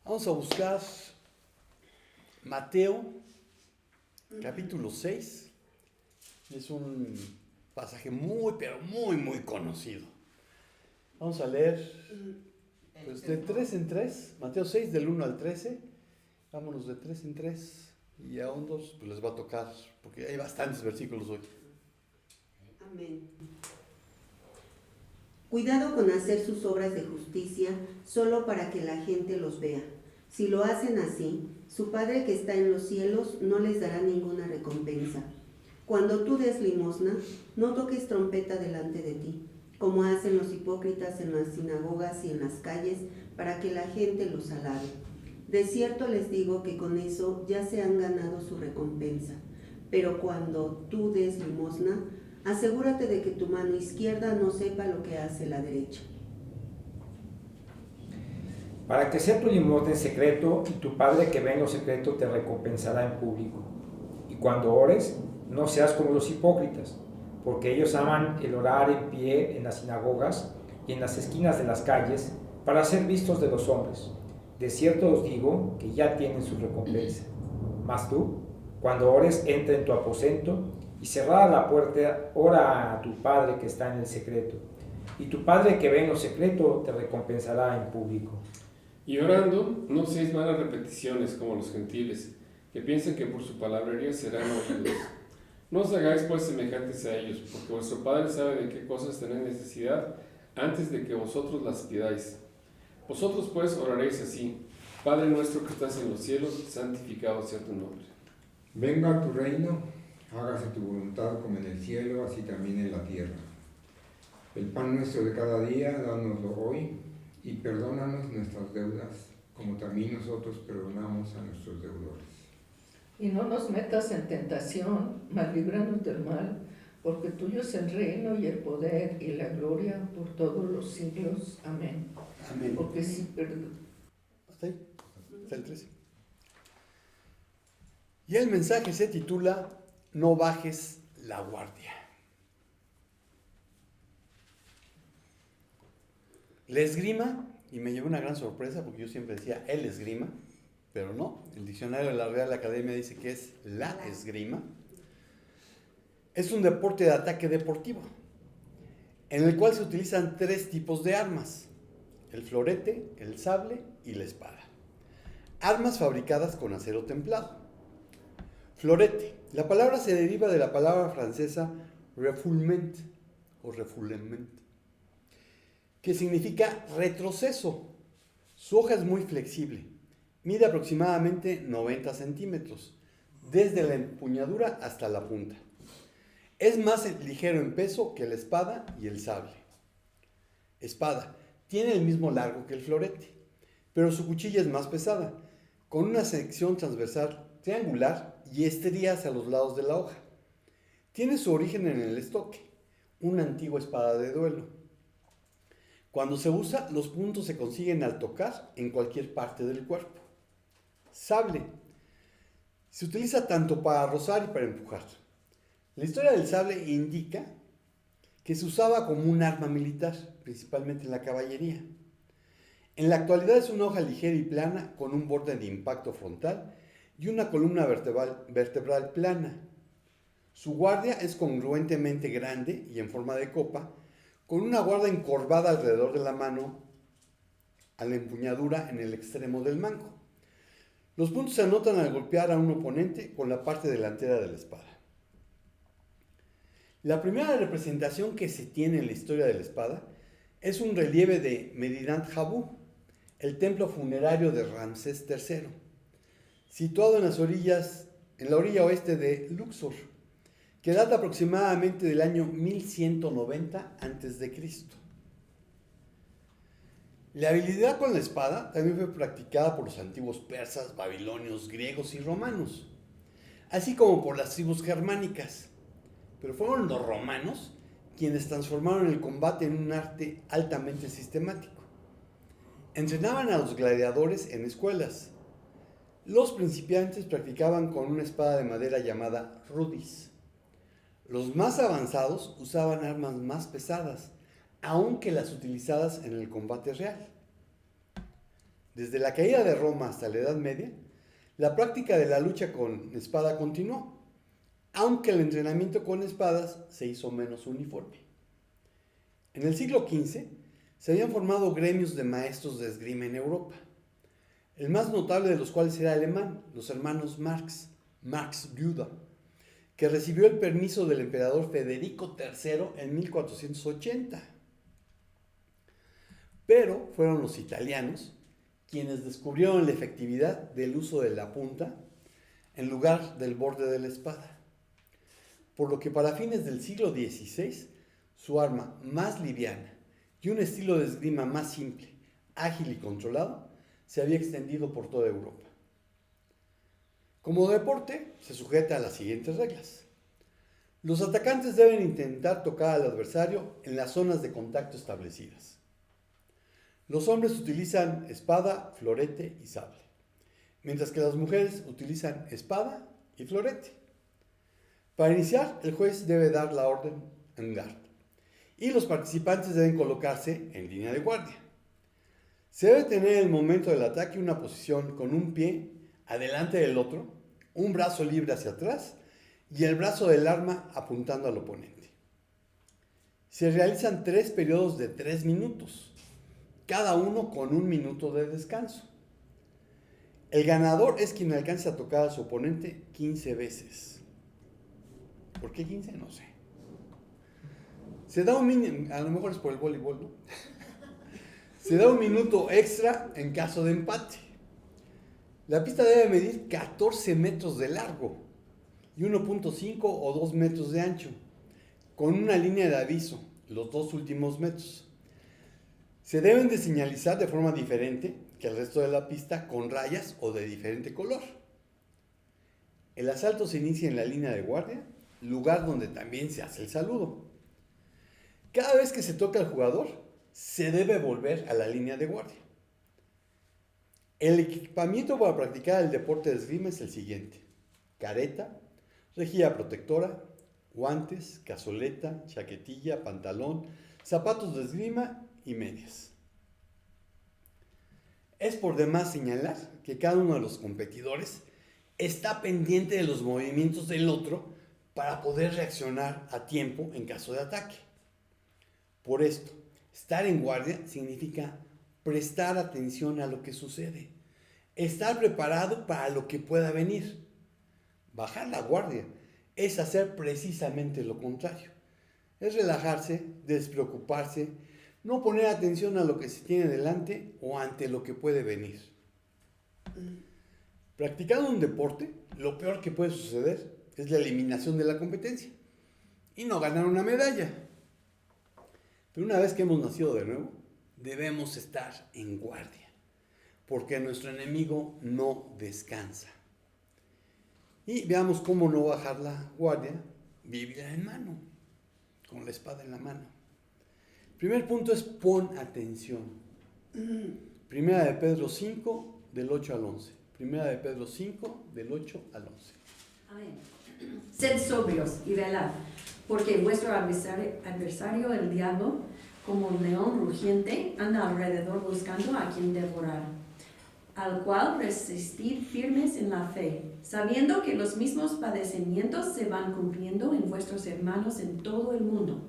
Vamos a buscar Mateo, capítulo 6. Es un pasaje pero muy conocido. Vamos a leer pues, de 3 en 3, Mateo 6, del 1 al 13. Vámonos de 3 en 3 y a hondos pues les va a tocar, porque hay bastantes versículos hoy. Amén. Cuidado con hacer sus obras de justicia solo para que la gente los vea. Si lo hacen así, su Padre que está en los cielos no les dará ninguna recompensa. Cuando tú des limosna, no toques trompeta delante de ti, como hacen los hipócritas en las sinagogas y en las calles, para que la gente los alabe. De cierto les digo que con eso ya se han ganado su recompensa. Pero cuando tú des limosna, asegúrate de que tu mano izquierda no sepa lo que hace la derecha. Para que sea tu limosna en secreto, y tu Padre que ve en lo secreto te recompensará en público. Y cuando ores, no seas como los hipócritas, porque ellos aman el orar en pie en las sinagogas y en las esquinas de las calles para ser vistos de los hombres. De cierto os digo que ya tienen su recompensa. Mas tú, cuando ores, entra en tu aposento y cerrada la puerta, ora a tu Padre que está en el secreto. Y tu Padre que ve en lo secreto te recompensará en público. Y orando, no seáis malas repeticiones como los gentiles, que piensan que por su palabrería serán oídos. No os hagáis pues semejantes a ellos, porque vuestro Padre sabe de qué cosas tenéis necesidad antes de que vosotros las pidáis. Vosotros pues oraréis así: Padre nuestro que estás en los cielos, santificado sea tu nombre. Venga a tu reino, hágase tu voluntad como en el cielo, así también en la tierra. El pan nuestro de cada día, dánoslo hoy, y perdónanos nuestras deudas, como también nosotros perdonamos a nuestros deudores. Y no nos metas en tentación, mas líbranos del mal, porque tuyo es el reino y el poder y la gloria por todos los siglos. Amén. Amén. Porque si ¿Hasta ahí? Hasta el 13. Y el mensaje se titula No bajes la guardia. La esgrima, y me llevó una gran sorpresa porque yo siempre decía el esgrima, pero no, el diccionario de la Real Academia dice que es la esgrima. Es un deporte de ataque deportivo, en el cual se utilizan 3 tipos de armas: el florete, el sable y la espada. Armas fabricadas con acero templado. Florete. La palabra se deriva de la palabra francesa refoulement o refoulement, que significa retroceso. Su hoja es muy flexible. Mide aproximadamente 90 centímetros, desde la empuñadura hasta la punta. Es más ligero en peso que la espada y el sable. Espada. Tiene el mismo largo que el florete, pero su cuchilla es más pesada, con una sección transversal triangular y estrías a los lados de la hoja. Tiene su origen en el estoque, una antigua espada de duelo. Cuando se usa, los puntos se consiguen al tocar en cualquier parte del cuerpo. Sable. Se utiliza tanto para rozar y para empujar. La historia del sable indica que se usaba como un arma militar, principalmente en la caballería. En la actualidad es una hoja ligera y plana con un borde de impacto frontal y una columna vertebral plana. Su guardia es congruentemente grande y en forma de copa, con una guarda encorvada alrededor de la mano a la empuñadura en el extremo del mango. Los puntos se anotan al golpear a un oponente con la parte delantera de la espada. La primera representación que se tiene en la historia de la espada es un relieve de Medinat Habu, el templo funerario de Ramsés III, situado en la orilla oeste de Luxor, que data aproximadamente del año 1190 a.C. La habilidad con la espada también fue practicada por los antiguos persas, babilonios, griegos y romanos, así como por las tribus germánicas. Pero fueron los romanos quienes transformaron el combate en un arte altamente sistemático. Entrenaban a los gladiadores en escuelas. Los principiantes practicaban con una espada de madera llamada rudis. Los más avanzados usaban armas más pesadas, aunque las utilizadas en el combate real. Desde la caída de Roma hasta la Edad Media, la práctica de la lucha con espada continuó, aunque el entrenamiento con espadas se hizo menos uniforme. En el siglo XV se habían formado gremios de maestros de esgrima en Europa, el más notable de los cuales era alemán, los hermanos Marx Guda, que recibió el permiso del emperador Federico III en 1480. Pero fueron los italianos quienes descubrieron la efectividad del uso de la punta en lugar del borde de la espada, por lo que para fines del siglo XVI su arma más liviana y un estilo de esgrima más simple, ágil y controlado se había extendido por toda Europa. Como deporte, se sujeta a las siguientes reglas. Los atacantes deben intentar tocar al adversario en las zonas de contacto establecidas. Los hombres utilizan espada, florete y sable, mientras que las mujeres utilizan espada y florete. Para iniciar, el juez debe dar la orden en guard, y los participantes deben colocarse en línea de guardia. Se debe tener en el momento del ataque una posición con un pie adelante del otro, un brazo libre hacia atrás y el brazo del arma apuntando al oponente. Se realizan 3 periodos de 3 minutos, cada uno con 1 minuto de descanso. El ganador es quien alcance a tocar a su oponente 15 veces. ¿Por qué 15? No sé. Se da un mínimo, a lo mejor es por el voleibol, ¿no? Se da 1 minuto extra en caso de empate. La pista debe medir 14 metros de largo y 1.5 o 2 metros de ancho, con una línea de aviso, los 2 últimos metros. Se deben de señalizar de forma diferente que el resto de la pista con rayas o de diferente color. El asalto se inicia en la línea de guardia, lugar donde también se hace el saludo. Cada vez que se toca al jugador, se debe volver a la línea de guardia. El equipamiento para practicar el deporte de esgrima es el siguiente: careta, rejilla protectora, guantes, cazoleta, chaquetilla, pantalón, zapatos de esgrima y medias. Es por demás señalar que cada uno de los competidores está pendiente de los movimientos del otro para poder reaccionar a tiempo en caso de ataque. Por esto, estar en guardia significa prestar atención a lo que sucede, estar preparado para lo que pueda venir. Bajar la guardia es hacer precisamente lo contrario. Es relajarse, despreocuparse, no poner atención a lo que se tiene delante o ante lo que puede venir. Practicando un deporte, lo peor que puede suceder es la eliminación de la competencia y no ganar una medalla. Pero una vez que hemos nacido de nuevo, debemos estar en guardia, porque nuestro enemigo no descansa. Y veamos cómo no bajar la guardia: Biblia en mano, con la espada en la mano. El primer punto es pon atención. Primera de Pedro 5, del 8 al 11. Primera de Pedro 5, del 8 al 11. Amén. Sed sobrios y velad, porque vuestro adversario, el diablo, como un león rugiente, anda alrededor buscando a quien devorar, al cual resistid firmes en la fe, sabiendo que los mismos padecimientos se van cumpliendo en vuestros hermanos en todo el mundo.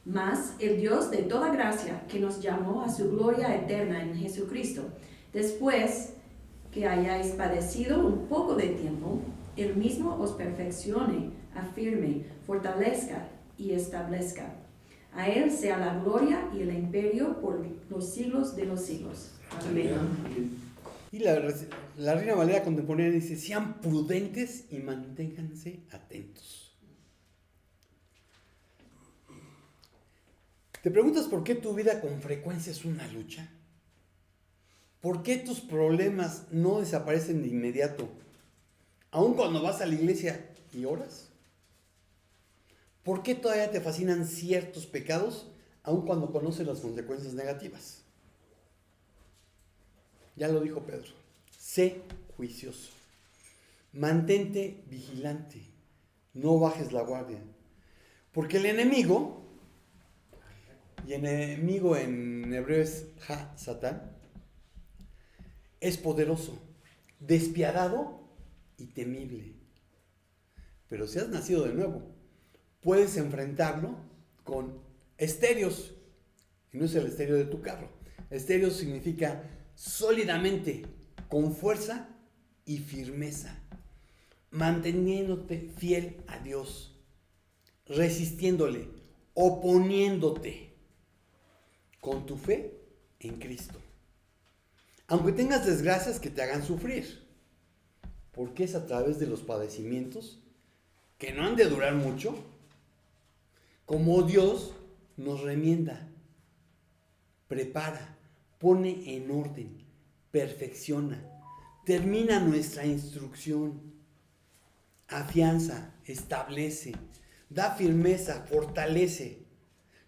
Mas el Dios de toda gracia, que nos llamó a su gloria eterna en Jesucristo, después que hayáis padecido un poco de tiempo, Él mismo os perfeccione, afirme, fortalezca y establezca. A Él sea la gloria y el imperio por los siglos de los siglos. Amén. Y la Reina Valera contemporánea dice: sean prudentes y manténganse atentos. ¿Te preguntas por qué tu vida con frecuencia es una lucha? ¿Por qué tus problemas no desaparecen de inmediato, aun cuando vas a la iglesia y oras? ¿Por qué todavía te fascinan ciertos pecados, aun cuando conoces las consecuencias negativas? Ya lo dijo Pedro: sé juicioso, mantente vigilante, no bajes la guardia, porque el enemigo, y enemigo en hebreo es Satán, es poderoso, despiadado y temible. Pero si has nacido de nuevo, puedes enfrentarlo con estéreos. Y no es el estéreo de tu carro. Estéreo significa sólidamente, con fuerza y firmeza, manteniéndote fiel a Dios, resistiéndole, oponiéndote con tu fe en Cristo. Aunque tengas desgracias que te hagan sufrir, porque es a través de los padecimientos, que no han de durar mucho, como Dios nos remienda, prepara, pone en orden, perfecciona, termina nuestra instrucción, afianza, establece, da firmeza, fortalece,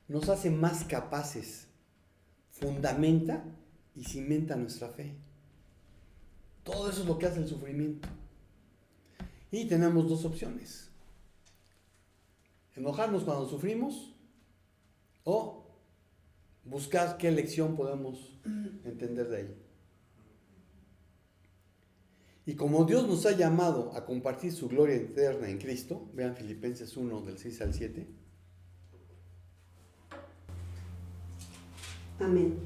nos hace más capaces, fundamenta y cimenta nuestra fe. Todo eso es lo que hace el sufrimiento. Y tenemos dos opciones: enojarnos cuando sufrimos o buscar qué lección podemos entender de ahí. Y como Dios nos ha llamado a compartir su gloria eterna en Cristo, vean Filipenses 1 del 6 al 7. Amén.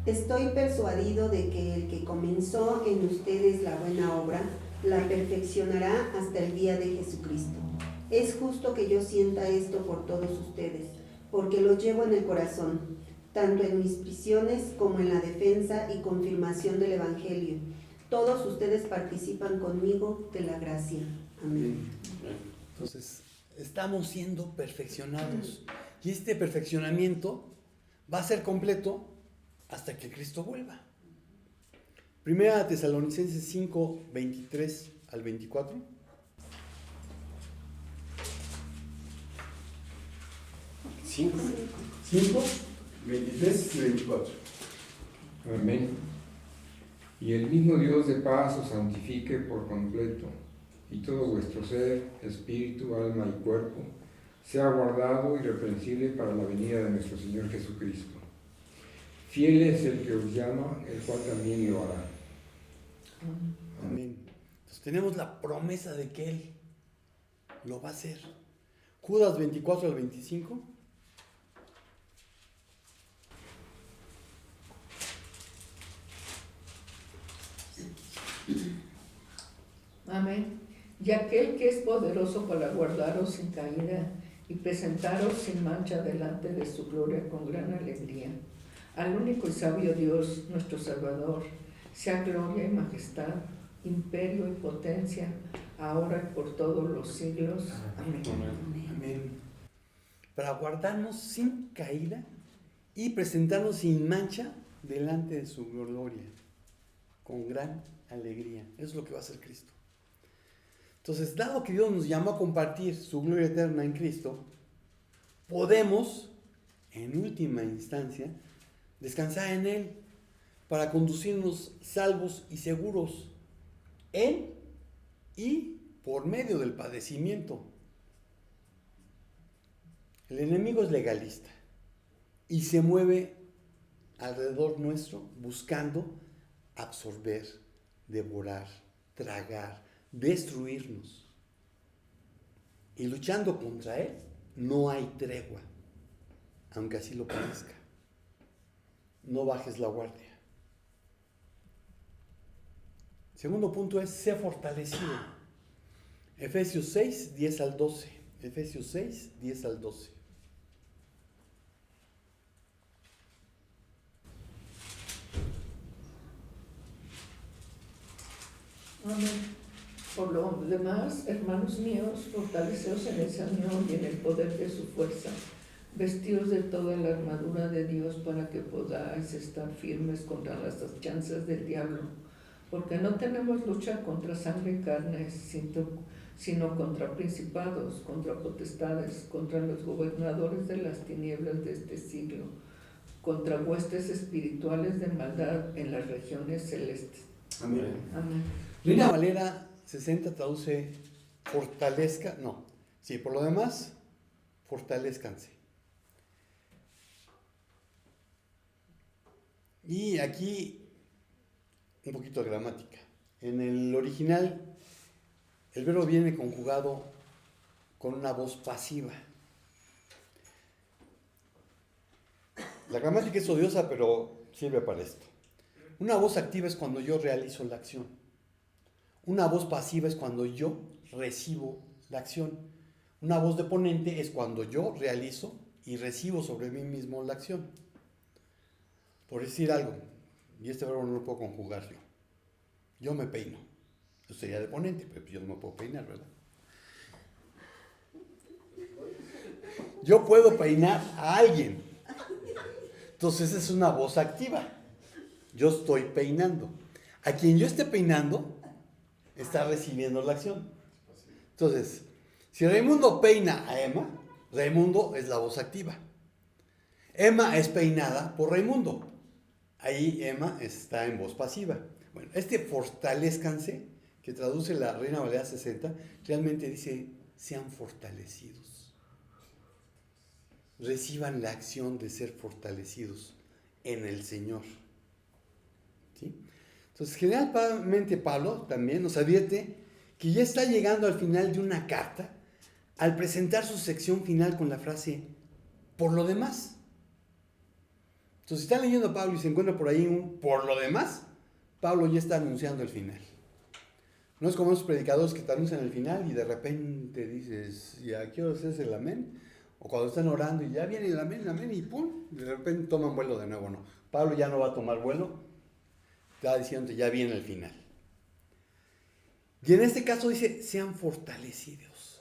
Estoy persuadido de que el que comenzó en ustedes la buena obra, la perfeccionará hasta el día de Jesucristo. Es justo que yo sienta esto por todos ustedes, porque lo llevo en el corazón, tanto en mis prisiones como en la defensa y confirmación del Evangelio. Todos ustedes participan conmigo de la gracia. Amén. Entonces, estamos siendo perfeccionados. Y este perfeccionamiento va a ser completo hasta que Cristo vuelva. Primera Tesalonicenses 5, 23 al 24. ¿5? 5, 23 y 24. Amén. Y el mismo Dios de paz os santifique por completo, y todo vuestro ser, espíritu, alma y cuerpo, sea guardado irreprensible para la venida de nuestro Señor Jesucristo. Fiel es el que os llama, el cual también lo hará. Amén. Entonces tenemos la promesa de que Él lo va a hacer. Judas 24 al 25. Amén. Y aquel que es poderoso para guardaros sin caída y presentaros sin mancha delante de su gloria con gran alegría. Al único y sabio Dios, nuestro Salvador, sea gloria y majestad, imperio y potencia, ahora y por todos los siglos. Amén. Amén. Para guardarnos sin caída y presentarnos sin mancha delante de su gloria, con gran alegría. Eso es lo que va a hacer Cristo. Entonces, dado que Dios nos llamó a compartir su gloria eterna en Cristo, podemos, en última instancia, descansar en Él para conducirnos salvos y seguros en y por medio del padecimiento. El enemigo es legalista y se mueve alrededor nuestro buscando absorber, devorar, tragar, destruirnos. Y luchando contra él no hay tregua, aunque así lo parezca. No bajes la guardia. Segundo punto es: sé fortalecido. Efesios 6, 10 al 12. Efesios 6, 10 al 12. Amén. Por lo demás, hermanos míos, fortaleceos en el Señor y en el poder de su fuerza. Vestidos de toda la armadura de Dios para que podáis estar firmes contra las chanzas del diablo. Porque no tenemos lucha contra sangre y carne, sino contra principados, contra potestades, contra los gobernadores de las tinieblas de este siglo, contra huestes espirituales de maldad en las regiones celestes. Amén. Amén. Reina Valera 60 traduce fortalezca, no, sí, por lo demás, fortalezcanse. Y aquí un poquito de gramática. En el original, el verbo viene conjugado con una voz pasiva. La gramática es odiosa, pero sirve para esto. Una voz activa es cuando yo realizo la acción. Una voz pasiva es cuando yo recibo la acción. Una voz deponente es cuando yo realizo y recibo sobre mí mismo la acción. Por decir algo, y este verbo no lo puedo conjugar yo. Yo me peino. Eso sería deponente, pero yo no me puedo peinar, ¿verdad? Yo puedo peinar a alguien. Entonces es una voz activa. Yo estoy peinando. A quien yo esté peinando, está recibiendo la acción. Entonces, si Raimundo peina a Emma, Raimundo es la voz activa. Emma es peinada por Raimundo. Ahí Emma está en voz pasiva. Bueno, fortalezcanse, que traduce la Reina Valera 60, realmente dice, sean fortalecidos. Reciban la acción de ser fortalecidos en el Señor. ¿Sí? Entonces, generalmente Pablo también nos advierte que ya está llegando al final de una carta al presentar su sección final con la frase, por lo demás. Entonces, si están leyendo a Pablo y se encuentra por ahí un por lo demás, Pablo ya está anunciando el final. No es como esos predicadores que te anuncian el final y de repente dices, ¿ya qué hora es el amén? O cuando están orando y ya viene el amén, y pum, de repente toman vuelo de nuevo. No, Pablo ya no va a tomar vuelo, está diciendo ya viene el final. Y en este caso dice, sean fortalecidos,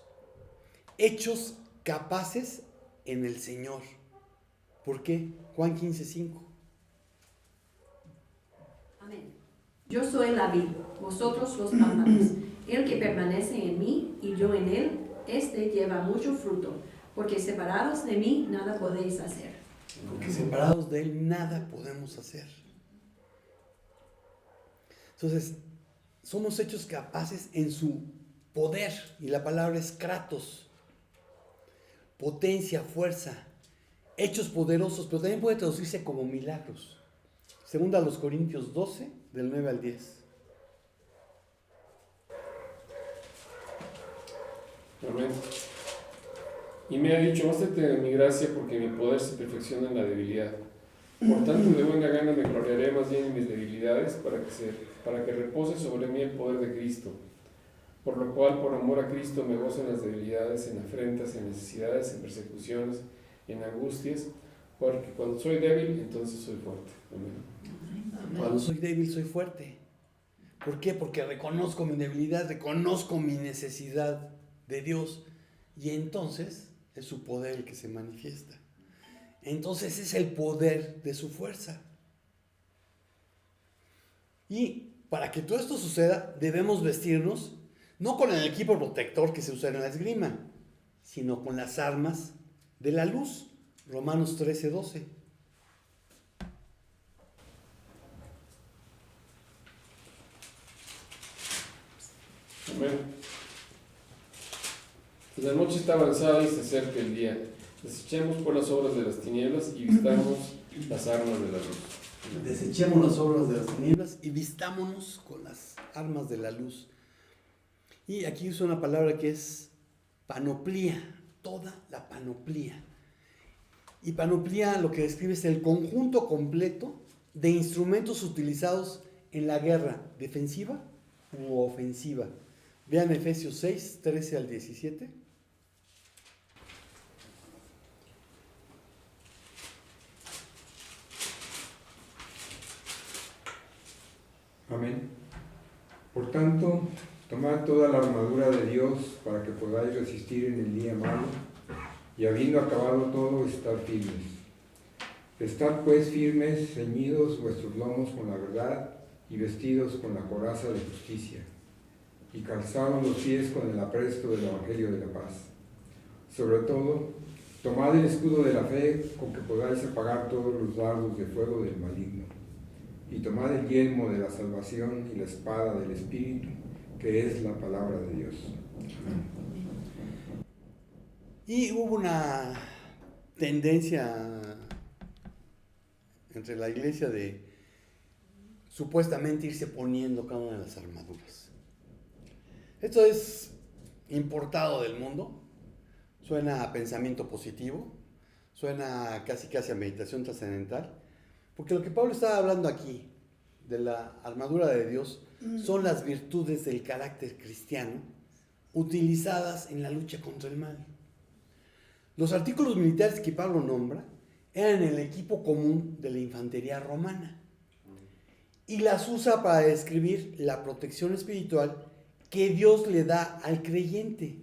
hechos capaces en el Señor. ¿Por qué? Juan 15:5. Amén. Yo soy la vid, vosotros los pámpanos. El que permanece en mí y yo en él, este lleva mucho fruto, porque separados de mí nada podéis hacer. Porque separados de él nada podemos hacer. Entonces, somos hechos capaces en su poder, y la palabra es kratos, potencia, fuerza, hechos poderosos, pero también puede traducirse como milagros. Segunda a los Corintios 12, del 9 al 10. Amén. Y me ha dicho, bástate de mi gracia, porque mi poder se perfecciona en la debilidad. Por tanto, de buena gana me gloriaré más bien en mis debilidades, para que repose sobre mí el poder de Cristo. Por lo cual, por amor a Cristo, me gozo en las debilidades, en afrentas, en necesidades, en persecuciones, en angustias, porque cuando soy débil, entonces soy fuerte. Amén. Cuando soy débil, soy fuerte. ¿Por qué? Porque reconozco mi debilidad, reconozco mi necesidad de Dios, y entonces es su poder el que se manifiesta. Entonces es el poder de su fuerza. Y para que todo esto suceda, debemos vestirnos no con el equipo protector que se usa en la esgrima, sino con las armas de la luz. Romanos 13:12. Amén. La noche está avanzada y se acerca el día. Desechemos por las obras de las tinieblas y vistamos las armas de la luz. Desechemos las obras de las tinieblas y vistámonos con las armas de la luz. Y aquí usa una palabra que es panoplía, toda la panoplía. Y panoplía lo que describe es el conjunto completo de instrumentos utilizados en la guerra, defensiva u ofensiva. Vean Efesios 6, 13 al 17. Amén. Por tanto, tomad toda la armadura de Dios para que podáis resistir en el día malo, y habiendo acabado todo, estar firmes. Estad pues firmes, ceñidos vuestros lomos con la verdad, y vestidos con la coraza de justicia, y calzados los pies con el apresto del Evangelio de la paz. Sobre todo, tomad el escudo de la fe, con que podáis apagar todos los dardos de fuego del maligno. Y tomad el yelmo de la salvación y la espada del Espíritu, que es la palabra de Dios. Y hubo una tendencia entre la iglesia de supuestamente irse poniendo cada una de las armaduras. Esto es importado del mundo, suena a pensamiento positivo, suena casi a meditación trascendental, porque lo que Pablo estaba hablando aquí, de la armadura de Dios, son las virtudes del carácter cristiano utilizadas en la lucha contra el mal. Los artículos militares que Pablo nombra eran el equipo común de la infantería romana y las usa para describir la protección espiritual que Dios le da al creyente.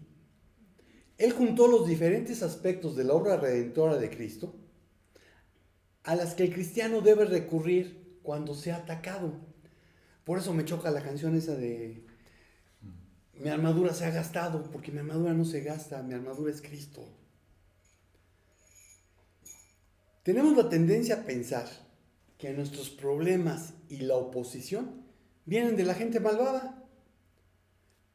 Él juntó los diferentes aspectos de la obra redentora de Cristo a las que el cristiano debe recurrir cuando sea atacado. Por eso me choca la canción esa de mi armadura se ha gastado, porque mi armadura no se gasta, mi armadura es Cristo. Tenemos la tendencia a pensar que nuestros problemas y la oposición vienen de la gente malvada,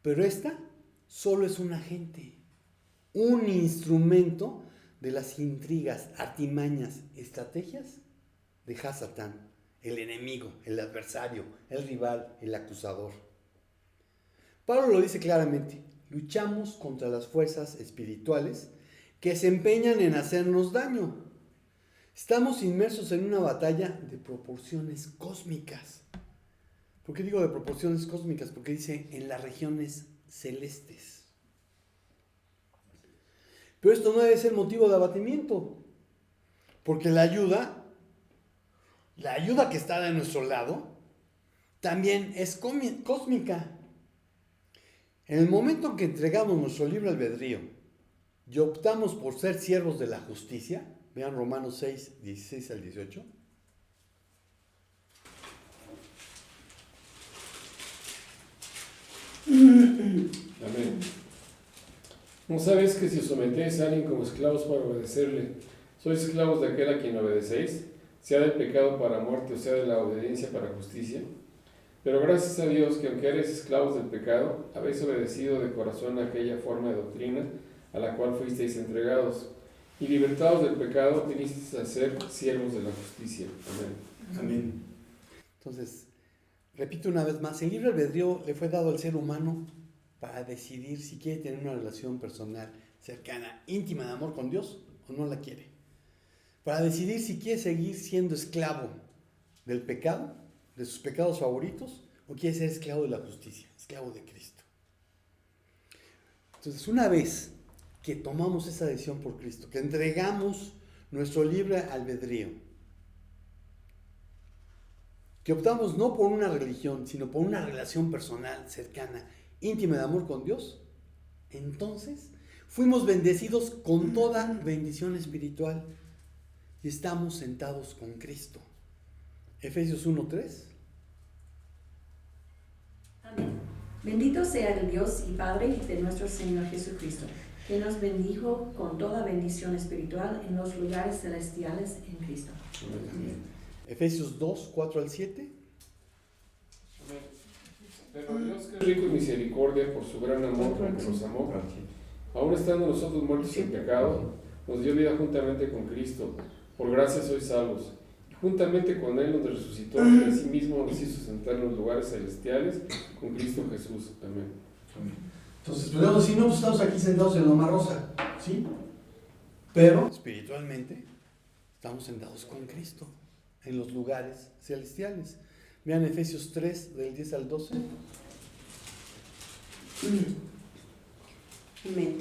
pero esta solo es un agente, un instrumento de las intrigas, artimañas, estrategias de Hasatán, el enemigo, el adversario, el rival, el acusador. Pablo lo dice claramente: luchamos contra las fuerzas espirituales que se empeñan en hacernos daño. Estamos inmersos en una batalla de proporciones cósmicas. ¿Por qué digo de proporciones cósmicas? Porque dice en las regiones celestes. Pero esto no debe ser motivo de abatimiento, porque la ayuda que está de nuestro lado, también es cósmica. En el momento en que entregamos nuestro libre albedrío y optamos por ser siervos de la justicia, vean Romanos 6, 16 al 18. Amén. ¿No sabéis que si os sometéis a alguien como esclavos para obedecerle, sois esclavos de aquel a quien obedecéis, sea del pecado para muerte o sea de la obediencia para justicia? Pero gracias a Dios que aunque eres esclavos del pecado, habéis obedecido de corazón a aquella forma de doctrina a la cual fuisteis entregados, y libertados del pecado vinisteis a ser siervos de la justicia. Amén. Amén. Entonces, repito una vez más, el libre albedrío le fue dado al ser humano para decidir si quiere tener una relación personal, cercana, íntima de amor con Dios o no la quiere. Para decidir si quiere seguir siendo esclavo del pecado, de sus pecados favoritos, o quiere ser esclavo de la justicia, esclavo de Cristo. Entonces, una vez que tomamos esa decisión por Cristo, que entregamos nuestro libre albedrío, que optamos no por una religión, sino por una relación personal, cercana, íntima de amor con Dios, entonces fuimos bendecidos con toda bendición espiritual y estamos sentados con Cristo. Efesios 1:3. Amén. Bendito sea el Dios y Padre de nuestro Señor Jesucristo, que nos bendijo con toda bendición espiritual en los lugares celestiales en Cristo. Amén. Efesios 2:4 al 7. Pero Dios, que es rico en misericordia por su gran amor con que nos amó, aun estando nosotros muertos en pecado, nos dio vida juntamente con Cristo. Por gracia sois salvos. Y juntamente con Él nos resucitó y asimismo nos hizo sentar en los lugares celestiales con Cristo Jesús. Amén. Entonces podemos decir, no, pues estamos aquí sentados en Loma Rosa, ¿sí? Pero espiritualmente estamos sentados con Cristo en los lugares celestiales. Vean Efesios 3, del 10 al 12. Amén.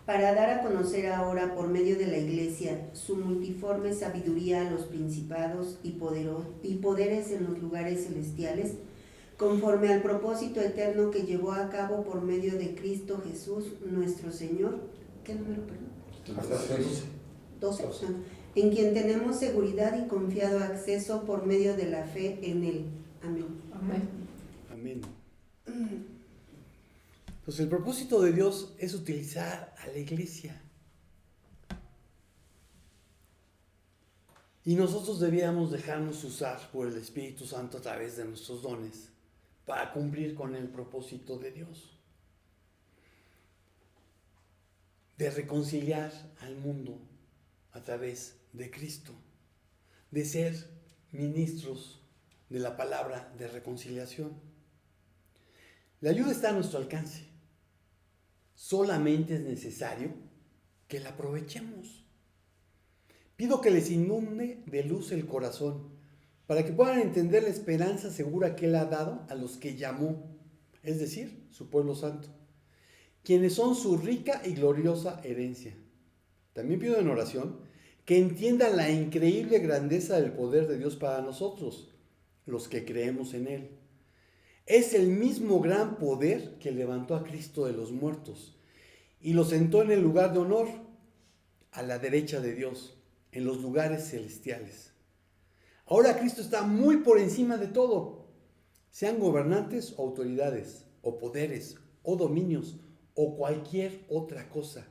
Para dar a conocer ahora por medio de la Iglesia su multiforme sabiduría a los principados y poderes en los lugares celestiales, conforme al propósito eterno que llevó a cabo por medio de Cristo Jesús nuestro Señor. ¿Qué número, perdón? Hasta 12. En quien tenemos seguridad y confiado acceso por medio de la fe en Él. Amén. Amén. Amén. Entonces el propósito de Dios es utilizar a la iglesia. Y nosotros debíamos dejarnos usar por el Espíritu Santo a través de nuestros dones para cumplir con el propósito de Dios. De reconciliar al mundo a través de Cristo. De ser ministros de la palabra de reconciliación. La ayuda está a nuestro alcance. Solamente es necesario que la aprovechemos. Pido que les inunde de luz el corazón, para que puedan entender la esperanza segura que Él ha dado a los que llamó, es decir, su pueblo santo, quienes son su rica y gloriosa herencia. También pido en oración que entiendan la increíble grandeza del poder de Dios para nosotros, los que creemos en Él. Es el mismo gran poder que levantó a Cristo de los muertos y lo sentó en el lugar de honor, a la derecha de Dios, en los lugares celestiales. Ahora Cristo está muy por encima de todo, sean gobernantes o autoridades, o poderes, o dominios, o cualquier otra cosa,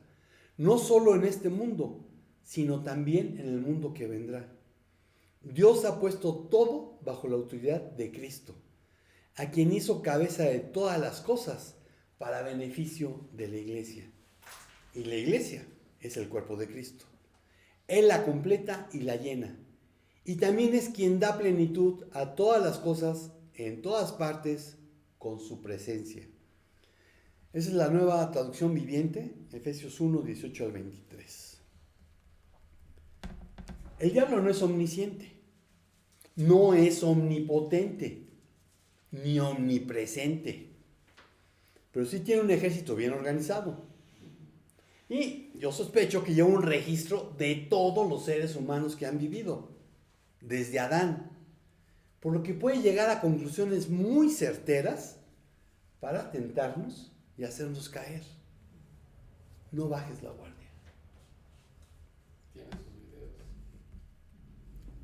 no solo en este mundo, sino también en el mundo que vendrá. Dios ha puesto todo bajo la autoridad de Cristo, a quien hizo cabeza de todas las cosas para beneficio de la iglesia. Y la iglesia es el cuerpo de Cristo. Él la completa y la llena. Y también es quien da plenitud a todas las cosas en todas partes con su presencia. Esa es la nueva traducción viviente, Efesios 1, 18 al 23. El diablo no es omnisciente, no es omnipotente, ni omnipresente, pero sí tiene un ejército bien organizado. Y yo sospecho que lleva un registro de todos los seres humanos que han vivido, desde Adán, por lo que puede llegar a conclusiones muy certeras para tentarnos y hacernos caer. No bajes la guardia. Tiene sus videos.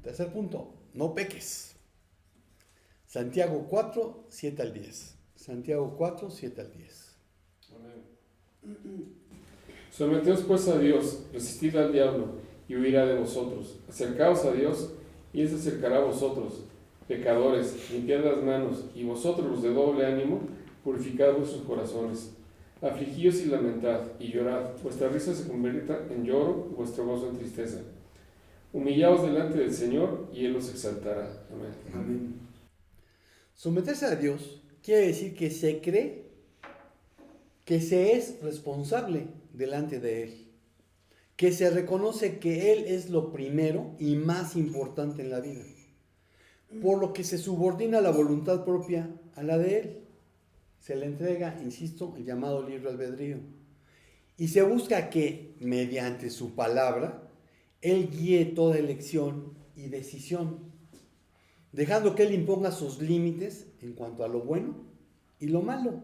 Tercer punto, no peques. Santiago 4, 7 al 10. Santiago 4, 7 al 10. Amén. Someteos pues a Dios, resistid al diablo, y huirá de vosotros. Acercaos a Dios, y Él se acercará a vosotros. Pecadores, limpiad las manos, y vosotros los de doble ánimo, purificad vuestros corazones. Afligíos y lamentad, y llorad. Vuestra risa se convierta en lloro, y vuestro gozo en tristeza. Humillaos delante del Señor, y Él os exaltará. Amén. Amén. Someterse a Dios quiere decir que se cree que se es responsable delante de Él, que se reconoce que Él es lo primero y más importante en la vida, por lo que se subordina la voluntad propia a la de Él. Se le entrega, insisto, el llamado libre albedrío, y se busca que, mediante su palabra, Él guíe toda elección y decisión, dejando que Él imponga sus límites en cuanto a lo bueno y lo malo.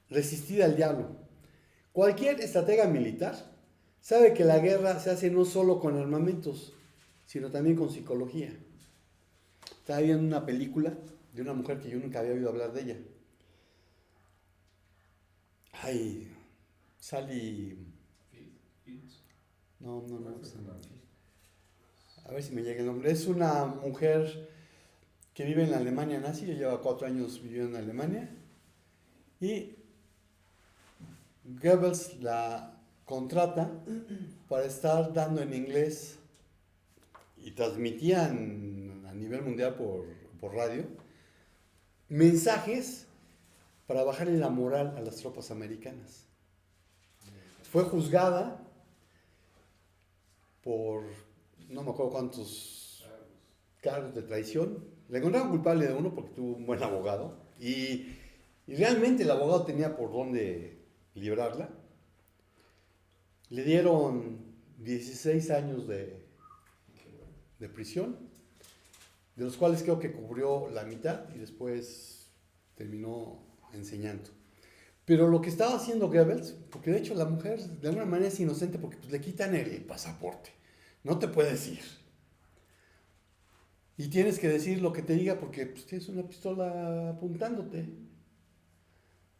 Resistir al diablo. Cualquier estratega militar sabe que la guerra se hace no solo con armamentos, sino también con psicología. Estaba viendo una película de una mujer que yo nunca había oído hablar de ella. Ay, Sally... No. A ver si me llega el nombre. Es una mujer que vive en la Alemania nazi, ella lleva 4 años viviendo en Alemania, y Goebbels la contrata para estar dando en inglés, y transmitían a nivel mundial por radio mensajes para bajarle la moral a las tropas americanas. Fue juzgada por no me acuerdo cuántos cargos de traición. Le encontraron culpable de uno porque tuvo un buen abogado, y realmente el abogado tenía por dónde librarla. Le dieron 16 años de prisión, de los cuales creo que cubrió la mitad y después terminó enseñando. Pero lo que estaba haciendo Goebbels, porque de hecho la mujer de alguna manera es inocente porque pues, le quitan el pasaporte, no te puedes ir. Y tienes que decir lo que te diga porque pues, tienes una pistola apuntándote.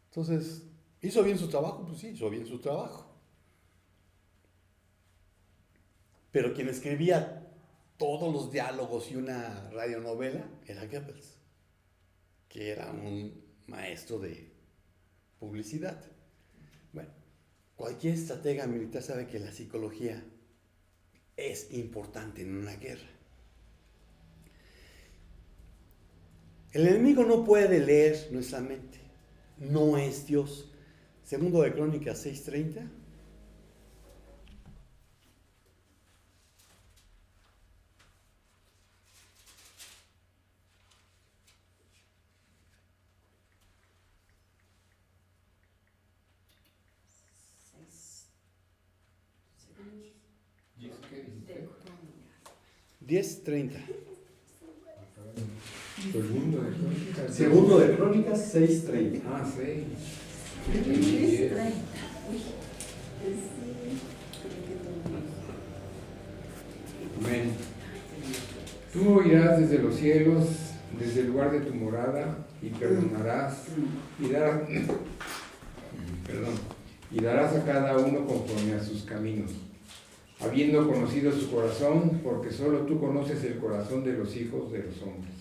Entonces, ¿hizo bien su trabajo? Pues sí, hizo bien su trabajo. Pero quien escribía todos los diálogos y una radionovela era Goebbels, que era un maestro de publicidad. Bueno, cualquier estratega militar sabe que la psicología es importante en una guerra. El enemigo no puede leer nuestra mente. No es Dios. Segundo de Crónicas 6:30. ¿Qué dice? 10:30. Segundo de Crónicas. Segundo de Crónicas 6:30. Ah, 6. Amén. Tú oirás desde los cielos, desde el lugar de tu morada, y perdonarás, y darás, y darás a cada uno conforme a sus caminos, habiendo conocido su corazón, porque solo tú conoces el corazón de los hijos de los hombres.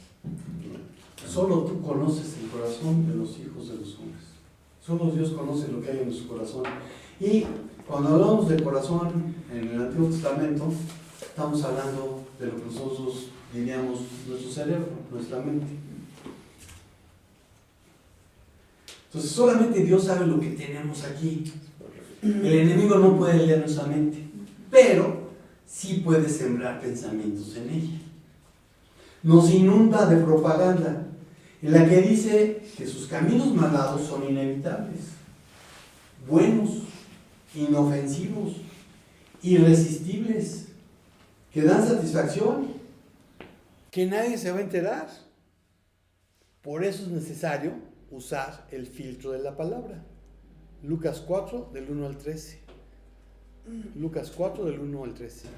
Solo tú conoces el corazón de los hijos de los hombres. Solo Dios conoce lo que hay en su corazón. Y cuando hablamos de corazón en el Antiguo Testamento, estamos hablando de lo que nosotros diríamos nuestro cerebro, nuestra mente. Entonces solamente Dios sabe lo que tenemos aquí. El enemigo no puede leer nuestra mente, pero sí puede sembrar pensamientos en ella. Nos inunda de propaganda en la que dice que sus caminos malados son inevitables, buenos, inofensivos, irresistibles, que dan satisfacción. Que nadie se va a enterar. Por eso es necesario usar el filtro de la palabra. Lucas 4, del 1 al 13. Lucas 4, del 1 al 13.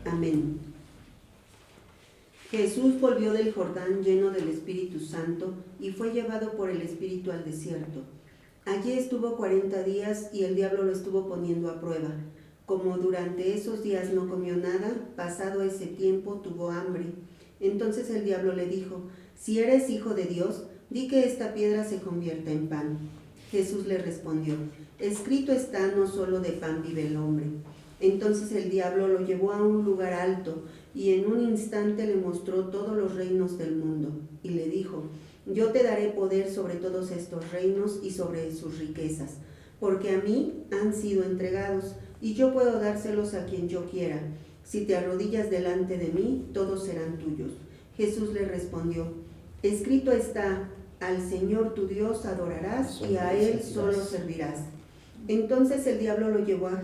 Amén. Jesús volvió del Jordán lleno del Espíritu Santo y fue llevado por el Espíritu al desierto. Allí estuvo 40 días y el diablo lo estuvo poniendo a prueba. Como durante esos días no comió nada, pasado ese tiempo tuvo hambre. Entonces el diablo le dijo: si eres hijo de Dios, di que esta piedra se convierta en pan. Jesús le respondió: escrito está, no solo de pan vive el hombre. Entonces el diablo lo llevó a un lugar alto y en un instante le mostró todos los reinos del mundo y le dijo: yo te daré poder sobre todos estos reinos y sobre sus riquezas, porque a mí han sido entregados y yo puedo dárselos a quien yo quiera. Si te arrodillas delante de mí, todos serán tuyos. Jesús le respondió: escrito está, al Señor tu Dios adorarás y a Él solo servirás. Entonces el diablo lo llevó a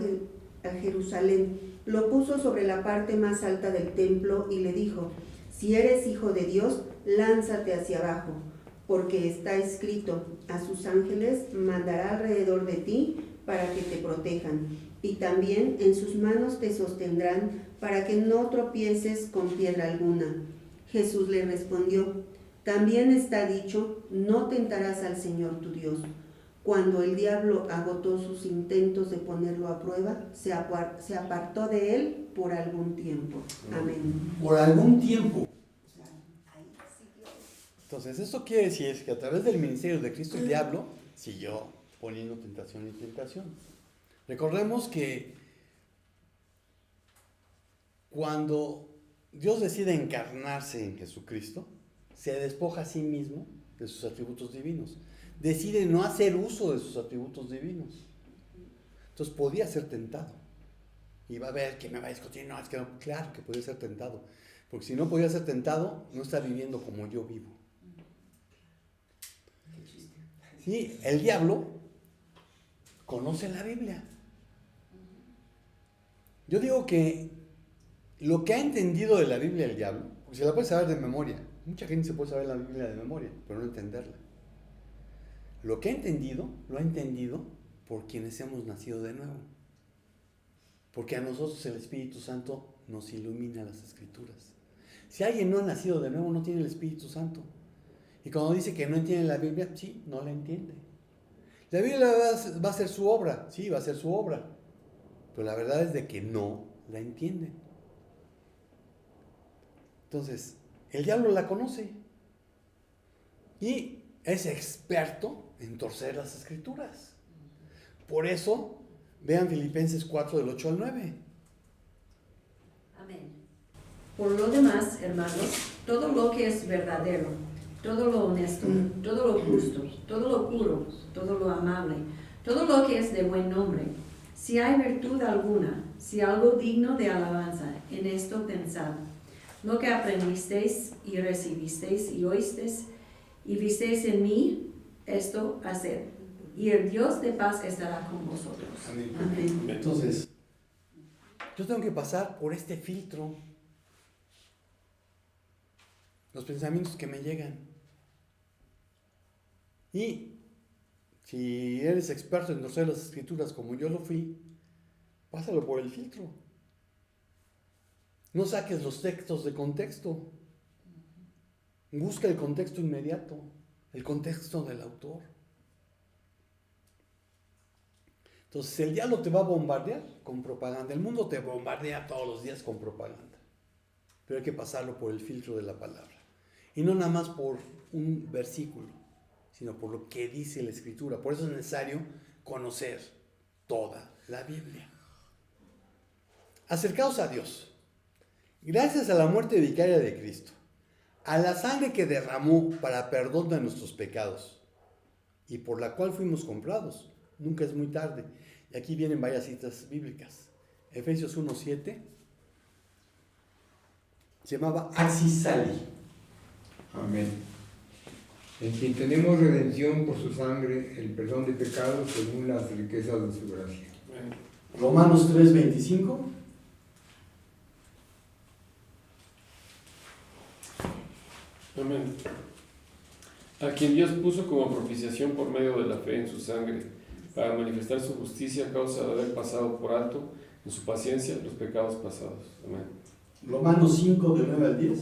Jerusalén, lo puso sobre la parte más alta del templo y le dijo: si eres hijo de Dios, lánzate hacia abajo, porque está escrito: a sus ángeles mandará alrededor de ti para que te protejan, y también en sus manos te sostendrán para que no tropieces con piedra alguna. Jesús le respondió: también está dicho: no tentarás al Señor tu Dios. Cuando el diablo agotó sus intentos de ponerlo a prueba, se apartó de él por algún tiempo. Amén. Por algún tiempo. Entonces, esto quiere decir que a través del ministerio de Cristo, el diablo siguió poniendo tentación y tentación. Recordemos que cuando Dios decide encarnarse en Jesucristo, se despoja a sí mismo de sus atributos divinos. Decide no hacer uso de sus atributos divinos. Entonces podía ser tentado. Y va a ver que me va a discutir. No, es que no. Claro que podía ser tentado. Porque si no podía ser tentado, no está viviendo como yo vivo. Sí, el diablo conoce la Biblia. Yo digo que lo que ha entendido de la Biblia el diablo, porque se la puede saber de memoria. Mucha gente se puede saber la Biblia de memoria, pero no entenderla. Lo que ha entendido, lo ha entendido por quienes hemos nacido de nuevo. Porque a nosotros el Espíritu Santo nos ilumina las Escrituras. Si alguien no ha nacido de nuevo, no tiene el Espíritu Santo. Y cuando dice que no entiende la Biblia, sí, no la entiende. La Biblia va a ser su obra, sí, va a ser su obra. Pero la verdad es de que no la entienden. Entonces, el diablo la conoce. Y es experto en torcer las Escrituras. Por eso, vean Filipenses 4, del 8 al 9. Amén. Por lo demás, hermanos, todo lo que es verdadero, todo lo honesto, todo lo justo, todo lo puro, todo lo amable, todo lo que es de buen nombre, si hay virtud alguna, si algo digno de alabanza, en esto pensad. Lo que aprendisteis y recibisteis y oísteis y visteis en mí, esto haced, y el Dios de paz estará con vosotros. Amén. Amén. Entonces, yo tengo que pasar por este filtro. Los pensamientos que me llegan. Y si eres experto en conocer las escrituras como yo lo fui, pásalo por el filtro. No saques los textos de contexto. Busca el contexto inmediato, el contexto del autor. Entonces el diablo te va a bombardear con propaganda. El mundo te bombardea todos los días con propaganda. Pero hay que pasarlo por el filtro de la palabra. Y no nada más por un versículo, sino por lo que dice la Escritura. Por eso es necesario conocer toda la Biblia. Acercaos a Dios. Gracias a la muerte vicaria de Cristo, a la sangre que derramó para perdón de nuestros pecados y por la cual fuimos comprados. Nunca es muy tarde. Y aquí vienen varias citas bíblicas. Efesios 1:7 se llamaba Axis Sali. Amén. En quien tenemos redención por su sangre, el perdón de pecados según las riquezas de su gracia. Romanos 3:25. Amén. A quien Dios puso como propiciación por medio de la fe en su sangre, para manifestar su justicia a causa de haber pasado por alto en su paciencia los pecados pasados. Amén. Romanos 5, del 9 al 10.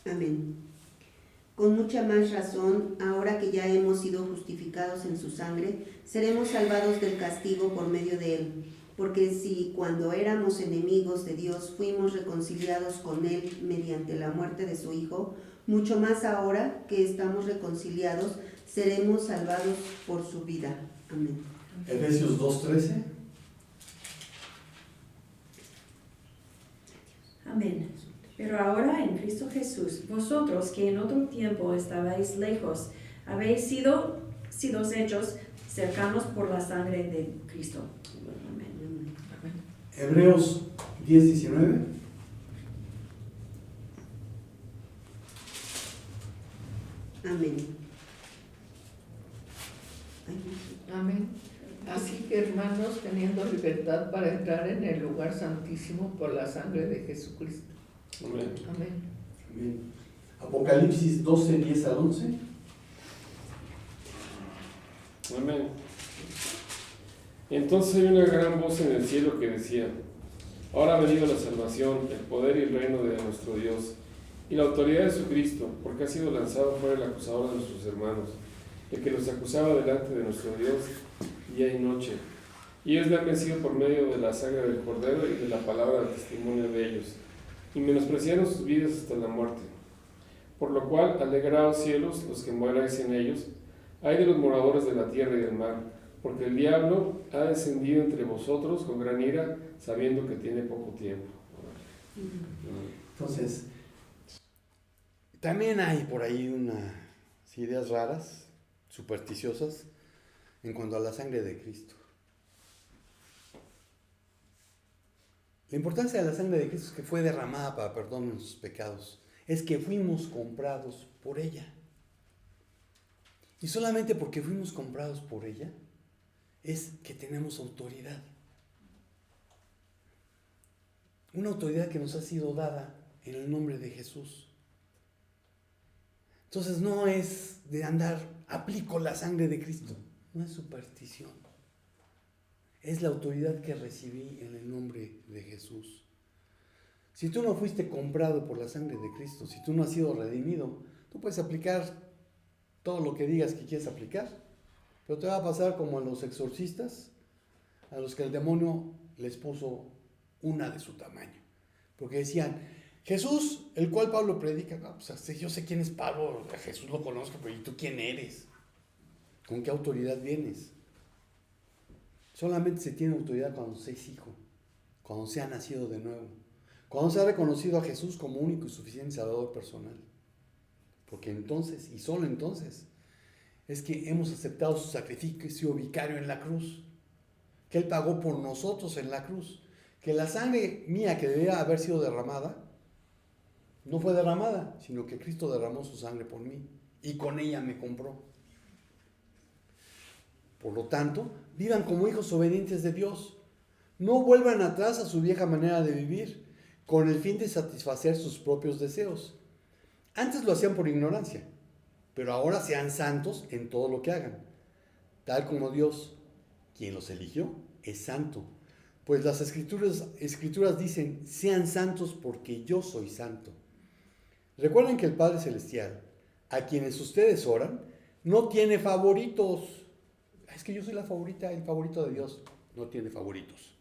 Amén. Con mucha más razón, ahora que ya hemos sido justificados en su sangre, seremos salvados del castigo por medio de él. Porque si cuando éramos enemigos de Dios fuimos reconciliados con él mediante la muerte de su Hijo, mucho más ahora que estamos reconciliados, seremos salvados por su vida. Amén. Efesios 2:13. Amén. Pero ahora en Cristo Jesús, vosotros que en otro tiempo estabais lejos, habéis sido hechos cercanos por la sangre de Cristo. Amén. Hebreos 10:19. Amén. Amén. Así que, hermanos, teniendo libertad para entrar en el lugar santísimo por la sangre de Jesucristo. Amén. Amén. Amén. Apocalipsis 12:10 al 11. Amén. Entonces hay una gran voz en el cielo que decía: ahora ha venido la salvación, el poder y el reino de nuestro Dios, y la autoridad de su Cristo, porque ha sido lanzado fuera el acusador de nuestros hermanos, el que los acusaba delante de nuestro Dios día y noche. Y ellos le han vencido por medio de la sangre del Cordero y de la palabra del testimonio de ellos, y menospreciaron sus vidas hasta la muerte. Por lo cual, alegraos cielos, los que moráis en ellos, ay de los moradores de la tierra y del mar, porque el diablo ha descendido entre vosotros con gran ira, sabiendo que tiene poco tiempo. Entonces, también hay por ahí unas ideas raras, supersticiosas, en cuanto a la sangre de Cristo. La importancia de la sangre de Cristo es que fue derramada para perdón de nuestros pecados. Es que fuimos comprados por ella. Y solamente porque fuimos comprados por ella, es que tenemos autoridad. Una autoridad que nos ha sido dada en el nombre de Jesús. Entonces no es de andar, aplico la sangre de Cristo. No es superstición. Es la autoridad que recibí en el nombre de Jesús. Si tú no fuiste comprado por la sangre de Cristo, si tú no has sido redimido, tú puedes aplicar todo lo que digas que quieres aplicar, pero te va a pasar como a los exorcistas, a los que el demonio les puso una de su tamaño. Porque decían, Jesús, el cual Pablo predica, no, pues yo sé quién es Pablo, a Jesús lo conozco, pero ¿y tú quién eres? ¿Con qué autoridad vienes? Solamente se tiene autoridad cuando se es hijo, cuando se ha nacido de nuevo, cuando se ha reconocido a Jesús como único y suficiente Salvador personal. Porque entonces, y solo entonces, es que hemos aceptado su sacrificio vicario en la cruz, que Él pagó por nosotros en la cruz, que la sangre mía que debía haber sido derramada, no fue derramada, sino que Cristo derramó su sangre por mí y con ella me compró. Por lo tanto, vivan como hijos obedientes de Dios. No vuelvan atrás a su vieja manera de vivir, con el fin de satisfacer sus propios deseos. Antes lo hacían por ignorancia, pero ahora sean santos en todo lo que hagan, tal como Dios, quien los eligió, es santo. Pues las escrituras dicen, sean santos porque yo soy santo. Recuerden que el Padre Celestial, a quienes ustedes oran, no tiene favoritos. Es que yo soy la favorita, el favorito de Dios. No tiene favoritos.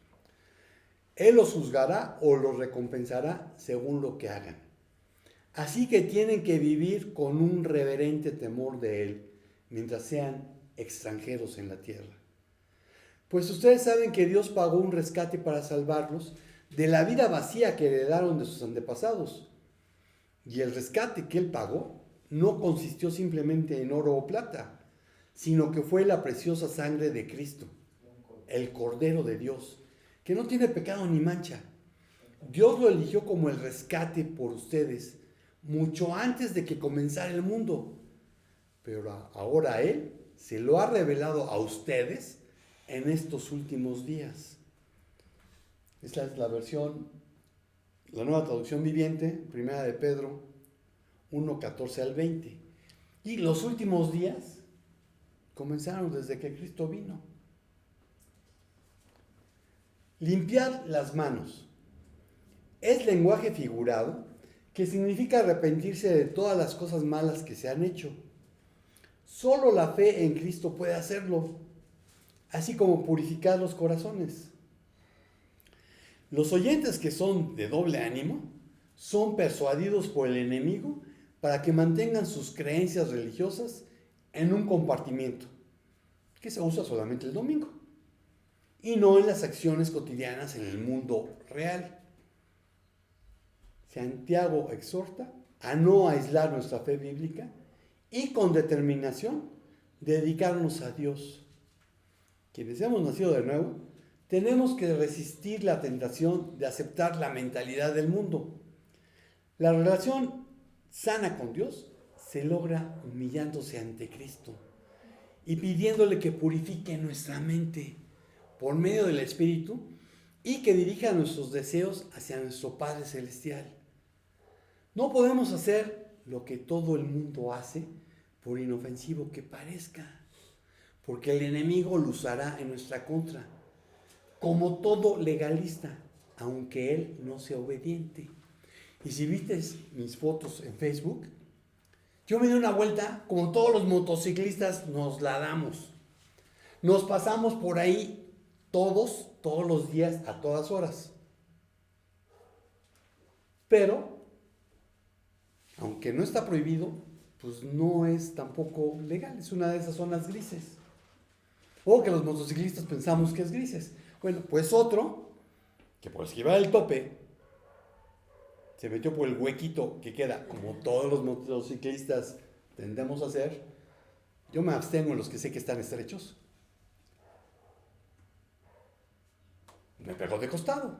Él los juzgará o los recompensará según lo que hagan. Así que tienen que vivir con un reverente temor de Él, mientras sean extranjeros en la tierra. Pues ustedes saben que Dios pagó un rescate para salvarlos de la vida vacía que heredaron de sus antepasados. Y el rescate que Él pagó no consistió simplemente en oro o plata, sino que fue la preciosa sangre de Cristo, el Cordero de Dios, que no tiene pecado ni mancha. Dios lo eligió como el rescate por ustedes, mucho antes de que comenzara el mundo. Pero ahora Él se lo ha revelado a ustedes en estos últimos días. Esta es la versión, la nueva traducción viviente, primera de Pedro 1:14 al 20. Y los últimos días comenzaron desde que Cristo vino. Limpiad las manos. Es lenguaje figurado que significa arrepentirse de todas las cosas malas que se han hecho. Solo la fe en Cristo puede hacerlo, así como purificar los corazones. Los oyentes que son de doble ánimo son persuadidos por el enemigo para que mantengan sus creencias religiosas en un compartimiento que se usa solamente el domingo y no en las acciones cotidianas en el mundo real. Santiago exhorta a no aislar nuestra fe bíblica y con determinación dedicarnos a Dios. Quienes hemos nacido de nuevo, tenemos que resistir la tentación de aceptar la mentalidad del mundo. La relación sana con Dios se logra humillándose ante Cristo y pidiéndole que purifique nuestra mente por medio del Espíritu y que dirija nuestros deseos hacia nuestro Padre Celestial. No podemos hacer lo que todo el mundo hace, por inofensivo que parezca, porque el enemigo lo usará en nuestra contra, como todo legalista, aunque él no sea obediente. Y si viste mis fotos en Facebook, yo me di una vuelta, como todos los motociclistas nos la damos. Nos pasamos por ahí todos los días, a todas horas. Pero, aunque no está prohibido, pues no es tampoco legal, es una de esas zonas grises. O que los motociclistas pensamos que es grises. Bueno, pues otro, que por esquivar el tope, se metió por el huequito que queda, como todos los motociclistas tendemos a hacer. Yo me abstengo en los que sé que están estrechos. Me pegó de costado.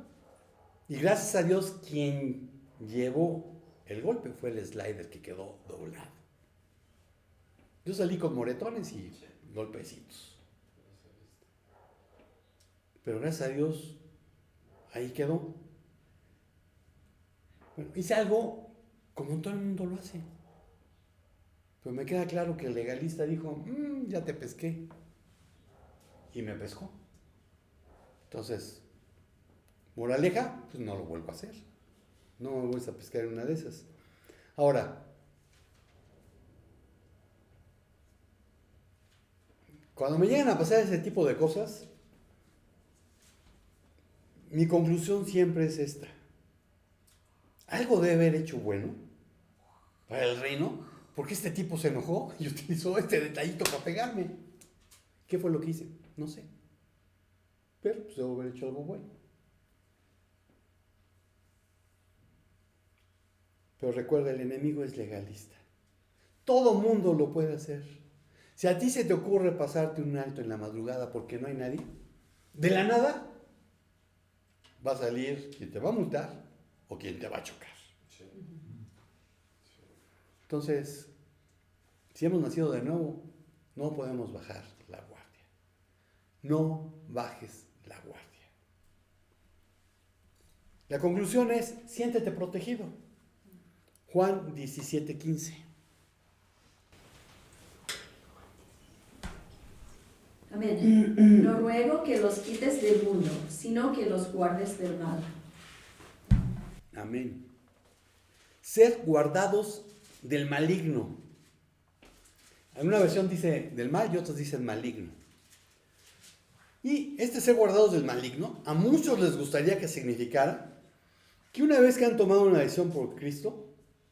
Y gracias a Dios, quien llevó el golpe fue el slider que quedó doblado. Yo salí con moretones y golpecitos. Pero gracias a Dios, ahí quedó. Bueno, hice algo como todo el mundo lo hace. Pero me queda claro que el legalista dijo, ya te pesqué. Y me pescó. Entonces, moraleja, pues no lo vuelvo a hacer. No me voy a pescar en una de esas. Ahora, cuando me llegan a pasar ese tipo de cosas, mi conclusión siempre es esta. Algo debe haber hecho bueno para el reino, porque este tipo se enojó y utilizó este detallito para pegarme. ¿Qué fue lo que hice? No sé. Pero pues debo haber hecho algo bueno. Pero recuerda, el enemigo es legalista. Todo mundo lo puede hacer. Si a ti se te ocurre pasarte un alto en la madrugada porque no hay nadie, de la nada va a salir quien te va a multar o quien te va a chocar. Entonces, si hemos nacido de nuevo, no podemos bajar la guardia. No bajes la guardia. La conclusión es, siéntete protegido. Juan 17:15. Amén. No ruego que los quites del mundo, sino que los guardes del mal. Amén. Ser guardados del maligno. En una versión dice del mal y otras dicen maligno. Y este ser guardados del maligno, a muchos les gustaría que significara que una vez que han tomado una decisión por Cristo,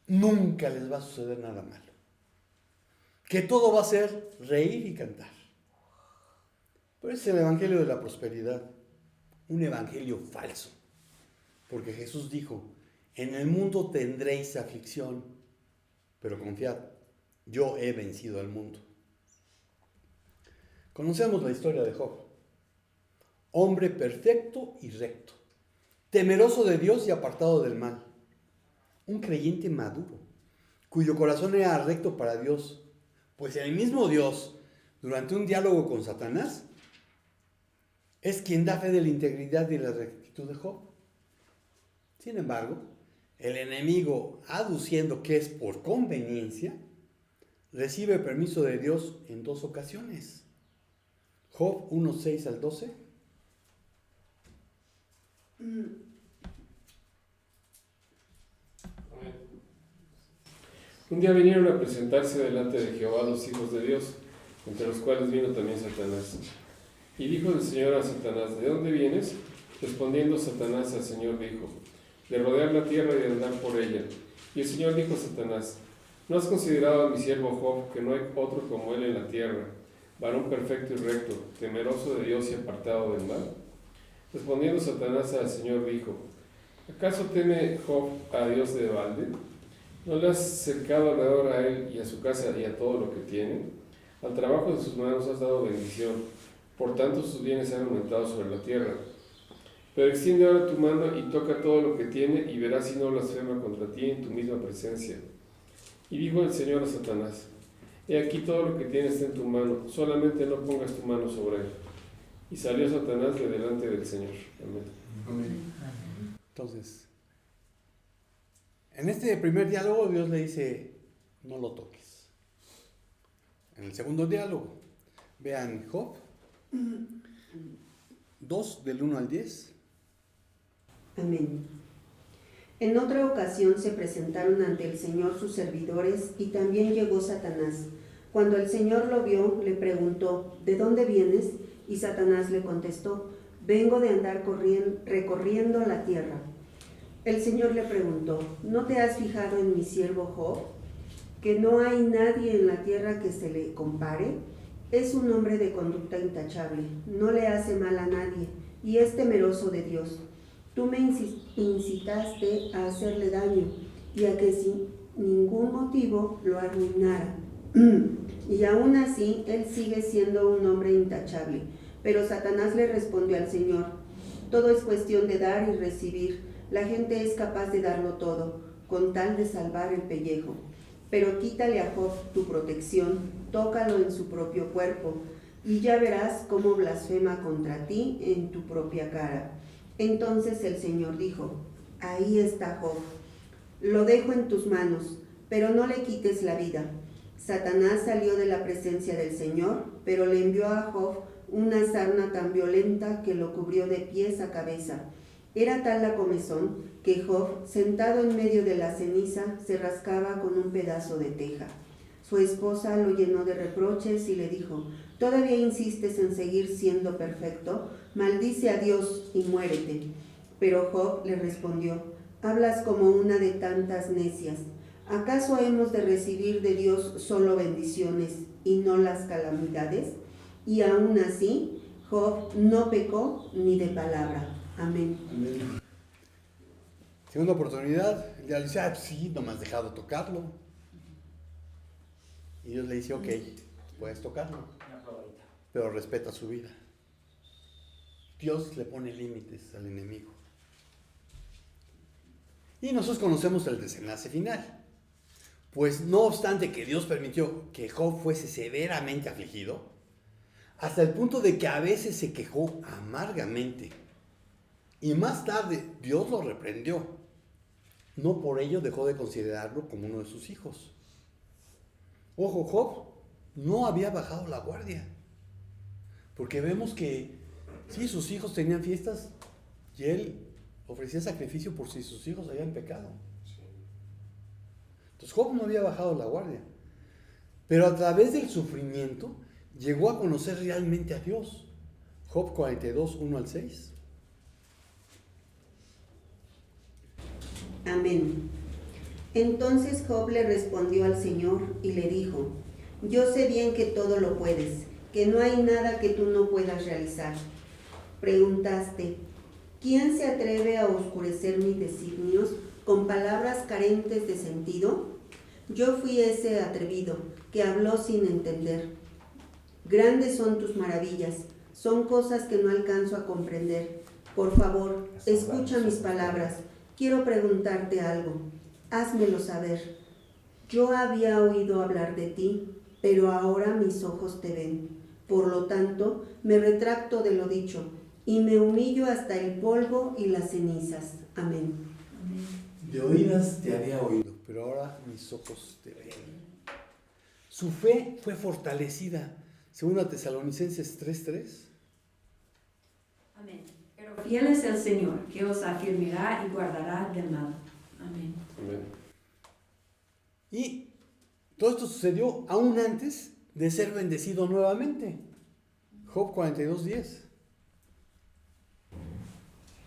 nunca les va a suceder nada malo. Que todo va a ser reír y cantar. Pero ese es el evangelio de la prosperidad, un evangelio falso. Porque Jesús dijo, en el mundo tendréis aflicción, pero confiad, yo he vencido al mundo. Conocemos la historia de Job. Hombre perfecto y recto, temeroso de Dios y apartado del mal. Un creyente maduro, cuyo corazón era recto para Dios. Pues el mismo Dios, durante un diálogo con Satanás, es quien da fe de la integridad y la rectitud de Job. Sin embargo, el enemigo, aduciendo que es por conveniencia, recibe permiso de Dios en 2 ocasiones. Job 1:6-12. Un día vinieron a presentarse delante de Jehová los hijos de Dios, entre los cuales vino también Satanás. Y dijo el Señor a Satanás, ¿de dónde vienes? Respondiendo Satanás al Señor dijo, de rodear la tierra y de andar por ella. Y el Señor dijo a Satanás, ¿no has considerado a mi siervo Job, que no hay otro como él en la tierra, varón perfecto y recto, temeroso de Dios y apartado del mal? Respondiendo Satanás al Señor dijo, ¿acaso teme Job a Dios de balde? ¿No le has cercado alrededor a él y a su casa y a todo lo que tiene? Al trabajo de sus manos has dado bendición, por tanto sus bienes han aumentado sobre la tierra. Pero extiende ahora tu mano y toca todo lo que tiene, y verás si no blasfema contra ti en tu misma presencia. Y dijo el Señor a Satanás, he aquí todo lo que tienes está en tu mano, solamente no pongas tu mano sobre él. Y salió Satanás de delante del Señor. Amén. Entonces, en este primer diálogo Dios le dice, no lo toques. En el segundo diálogo, vean Job 2 del 1 al 10. Amén. En otra ocasión se presentaron ante el Señor sus servidores y también llegó Satanás. Cuando el Señor lo vio, le preguntó, ¿de dónde vienes? Y Satanás le contestó, vengo de andar recorriendo la tierra. El Señor le preguntó, ¿no te has fijado en mi siervo Job? Que no hay nadie en la tierra que se le compare. Es un hombre de conducta intachable, no le hace mal a nadie y es temeroso de Dios. Tú me incitaste a hacerle daño y a que sin ningún motivo lo arruinara. Y aún así, él sigue siendo un hombre intachable. Pero Satanás le respondió al Señor, todo es cuestión de dar y recibir. La gente es capaz de darlo todo, con tal de salvar el pellejo. Pero quítale a Job tu protección, tócalo en su propio cuerpo, y ya verás cómo blasfema contra ti en tu propia cara. Entonces el Señor dijo, ahí está Job, lo dejo en tus manos, pero no le quites la vida. Satanás salió de la presencia del Señor, pero le envió a Job una sarna tan violenta que lo cubrió de pies a cabeza. Era tal la comezón que Job, sentado en medio de la ceniza, se rascaba con un pedazo de teja. Su esposa lo llenó de reproches y le dijo, ¿todavía insistes en seguir siendo perfecto? Maldice a Dios y muérete. Pero Job le respondió, hablas como una de tantas necias. ¿Acaso hemos de recibir de Dios solo bendiciones y no las calamidades? Y aún así, Job no pecó ni de palabra. Amén. Amén. Segunda oportunidad, el diablo dice, pues sí, no me has dejado tocarlo. Y Dios le dice, ok, puedes tocarlo, Una probadita. pero respeta su vida. Dios le pone límites al enemigo. Y nosotros conocemos el desenlace final. Pues no obstante que Dios permitió que Job fuese severamente afligido, hasta el punto de que a veces se quejó amargamente. Y más tarde Dios lo reprendió. No por ello dejó de considerarlo como uno de sus hijos. Ojo, Job no había bajado la guardia. Porque vemos que sí, sus hijos tenían fiestas y él ofrecía sacrificio por si sus hijos habían pecado. Entonces Job no había bajado la guardia. Pero a través del sufrimiento llegó a conocer realmente a Dios. Job 42, 1 al 6. Amén. Entonces Job le respondió al Señor y le dijo: yo sé bien que todo lo puedes, que no hay nada que tú no puedas realizar. Preguntaste: ¿quién se atreve a oscurecer mis designios con palabras carentes de sentido? Yo fui ese atrevido que habló sin entender. Grandes son tus maravillas, son cosas que no alcanzo a comprender. Por favor, escucha mis palabras. Quiero preguntarte algo. Házmelo saber. Yo había oído hablar de ti, pero ahora mis ojos te ven. Por lo tanto, me retracto de lo dicho y me humillo hasta el polvo y las cenizas. Amén. De oídas te había oído. Pero ahora mis ojos te ven. Su fe fue fortalecida. Según Tesalonicenses 3:3. Amén. Pero fiel es el Señor, que os afirmará y guardará del mal. Amén. Amén. Y todo esto sucedió aún antes de ser bendecido nuevamente. Job 42:10.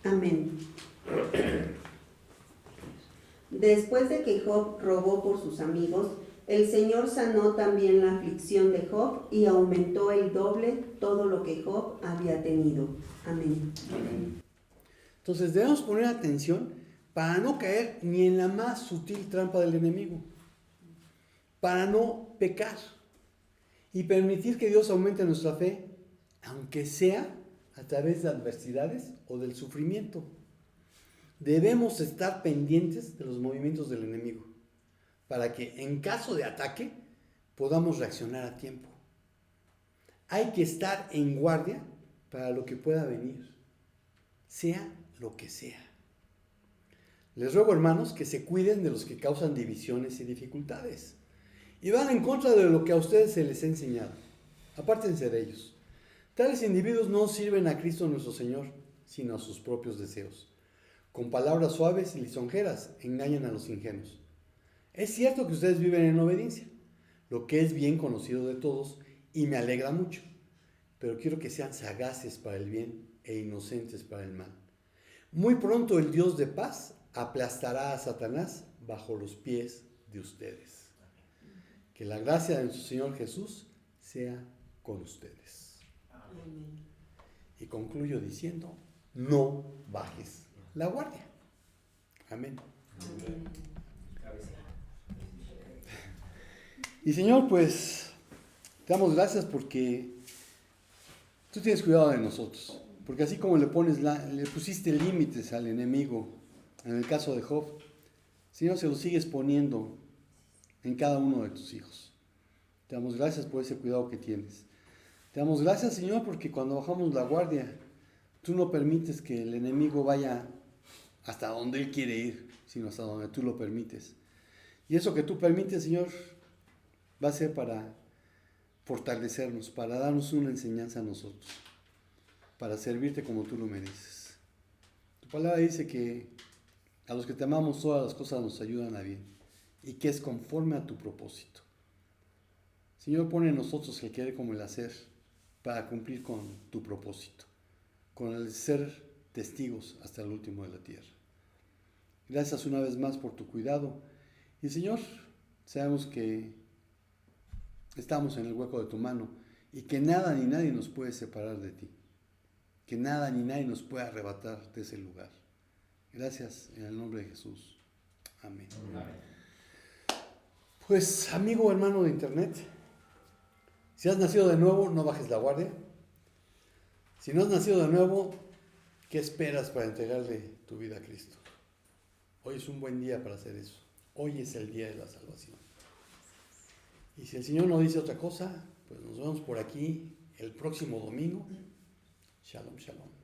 Amén. Después de que Job rogó por sus amigos, el Señor sanó también la aflicción de Job y aumentó el doble todo lo que Job había tenido. Amén. Amén. Entonces debemos poner atención para no caer ni en la más sutil trampa del enemigo, para no pecar y permitir que Dios aumente nuestra fe, aunque sea a través de adversidades o del sufrimiento. Debemos estar pendientes de los movimientos del enemigo, para que en caso de ataque podamos reaccionar a tiempo. Hay que estar en guardia para lo que pueda venir, sea lo que sea. Les ruego, hermanos, que se cuiden de los que causan divisiones y dificultades y van en contra de lo que a ustedes se les ha enseñado. Apártense de ellos. Tales individuos no sirven a Cristo nuestro Señor, sino a sus propios deseos. Con palabras suaves y lisonjeras engañan a los ingenuos. Es cierto que ustedes viven en obediencia, lo que es bien conocido de todos y me alegra mucho, pero quiero que sean sagaces para el bien e inocentes para el mal. Muy pronto el Dios de paz aplastará a Satanás bajo los pies de ustedes. Que la gracia de nuestro Señor Jesús sea con ustedes. Amén. Y concluyo diciendo, no bajes la guardia. Amén. Y Señor, pues, te damos gracias porque tú tienes cuidado de nosotros. Porque así como le pusiste límites al enemigo, en el caso de Job, Señor, se los sigues poniendo en cada uno de tus hijos. Te damos gracias por ese cuidado que tienes. Te damos gracias, Señor, porque cuando bajamos la guardia, tú no permites que el enemigo vaya hasta donde él quiere ir, sino hasta donde tú lo permites. Y eso que tú permites, Señor, va a ser para fortalecernos, para darnos una enseñanza a nosotros, para servirte como tú lo mereces. Tu palabra dice que a los que te amamos todas las cosas nos ayudan a bien y que es conforme a tu propósito. Señor, pone en nosotros el querer como el hacer para cumplir con tu propósito, con el ser testigos hasta el último de la tierra. Gracias una vez más por tu cuidado y Señor, sabemos que estamos en el hueco de tu mano y que nada ni nadie nos puede separar de ti, que nada ni nadie nos puede arrebatar de ese lugar. Gracias en el nombre de Jesús. Amén. Amén. Pues, amigo, hermano de internet, si has nacido de nuevo, no bajes la guardia. Si no has nacido de nuevo, ¿qué esperas para entregarle tu vida a Cristo? Hoy es un buen día para hacer eso. Hoy es el día de la salvación. Y si el Señor no dice otra cosa, pues nos vemos por aquí el próximo domingo. Shalom, shalom.